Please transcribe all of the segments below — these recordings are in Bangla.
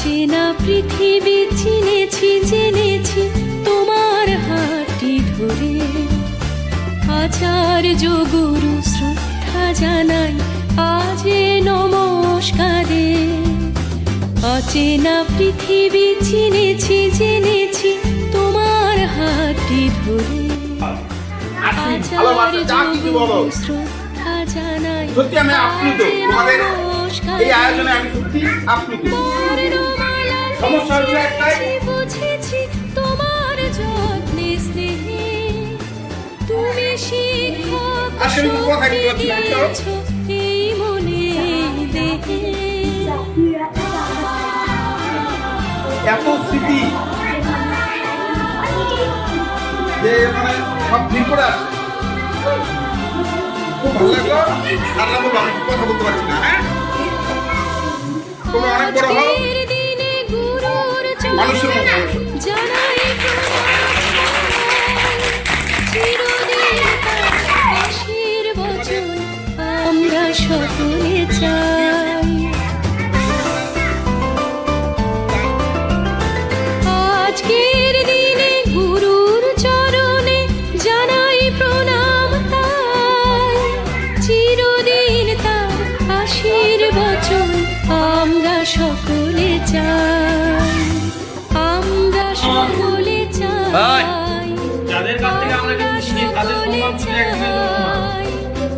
অচেনা পৃথিবী চিনেছি জেনেছি তোমার হাতটি ধরে। আচার্য গুরু শ্রদ্ধা জানাই আজে নমস্কারে। অচেনা পৃথিবী চিনেছি জেনেছি তোমার হাতটি ধরে। আচার্য গুরু শ্রদ্ধা জানাই আজে নমস্কারে। এই আয়োজনে আমি সত্যি আপ্লুত। সমস্যা হচ্ছে একটাই, বুঝেছি তোমার যত্নে স্নেহে তুমি শিক্ষক আসলে আমি কথা কি বলছি এই মনে দেহে। এত স্মৃতি যে মানে সব ভিড় করে আসে, খুব ভালো লাগলো। সারা বলবো আমি কথা বলতে পারছি না। হ্যাঁ, তোমরা অনেক বড় হও, মানুষের মতো জানাই চিরদিন বচন আমরা সকলে চাই। আজকের দিনে গুরুর চরণে জানাই প্রণাম তাই। চিরদিন তার আশীর্বচন আমরা সকলে চাই। আমরা সকলে চাই। যাদের কাছ থেকে আমরা কিছু শিখি তাদের সম্মান শুধু একদিনের জন্য না,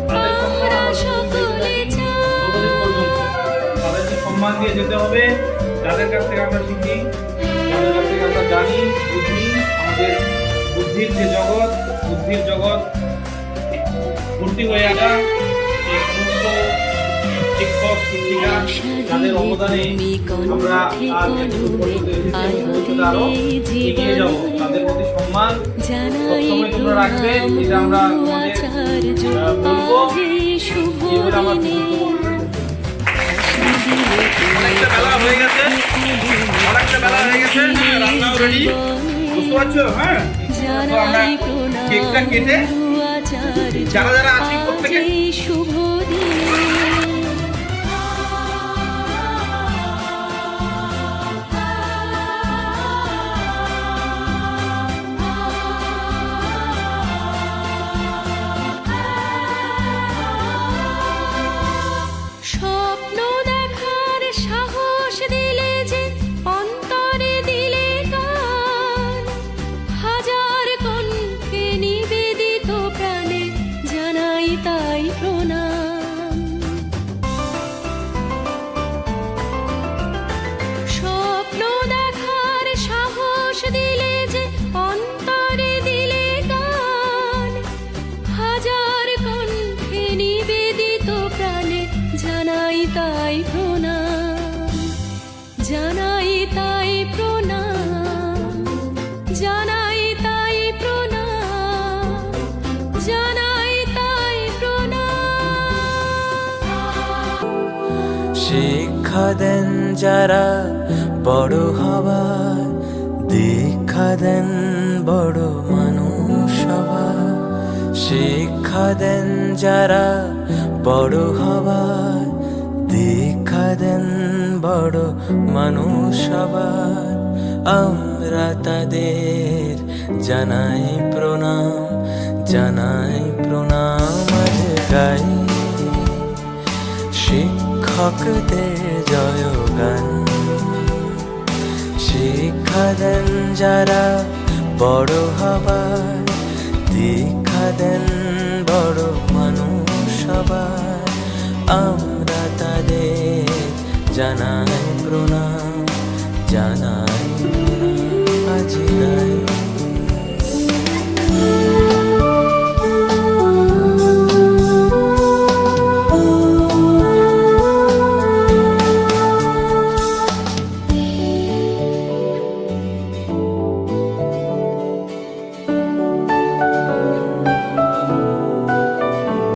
তাদের আমরা সকলে চাই। তাদেরকে সম্মান দিয়ে যেতে হবে। যাদের কাছ থেকে আমরা শিখি, যাদের কাছ থেকে আমরা জানি, বুঝি, আমাদের বুদ্ধির যে জগৎ, বুদ্ধির জগৎ ভর্তি হয়ে আসা সেই সমস্ত শিক্ষক শিক্ষিকা যাদের অবদানে আমরা আজ ভবিষ্যতে আরো এগিয়ে যাব, তাদের প্রতি সম্মান সবসময় তোমরা রাখবে। এটা আমরা তোমাদের বলবো, এবার আমার অনেকটা বেলা হয়ে গেছে, রান্নাও রেডি, বুঝতে পারছো? হ্যাঁ, তো আমরা কেকটা কেটে যারা যারা আছি প্রত্যেকে শুভ দিন। স্বপ্ন দেখার সাহস দিলে যে অন্তরে দিলে গান। হাজার কণ্ঠে নিবেদিত প্রাণে জানাই তাই প্রণাম। স্বপ্ন দেখার সাহস দিলে যে অন্তরে দিলে গান। হাজার কণ্ঠে নিবেদিত প্রাণে জানাই তাই প্রণাম। জানাই তাই প্রণাম। জানাই তাই প্রণাম। জানাই তাই প্রণাম। শিক্ষা দেন যারা বড় হবার, দীক্ষা দেন বড় মানুষ হবার। শিক্ষা দেন যারা বড় হবার, দীক্ষা দেন বড় মানুষ হবার। আমরা তাদের জানাই প্রণাম, জানাই প্রণাম। আজ গাই শিক্ষকদের জয়গান। শিক্ষা দেন যারা বড় হবার, দীক্ষা দেন বড় মানুষ হবার। আমরা তাদের জানাই প্রণাম, জানাই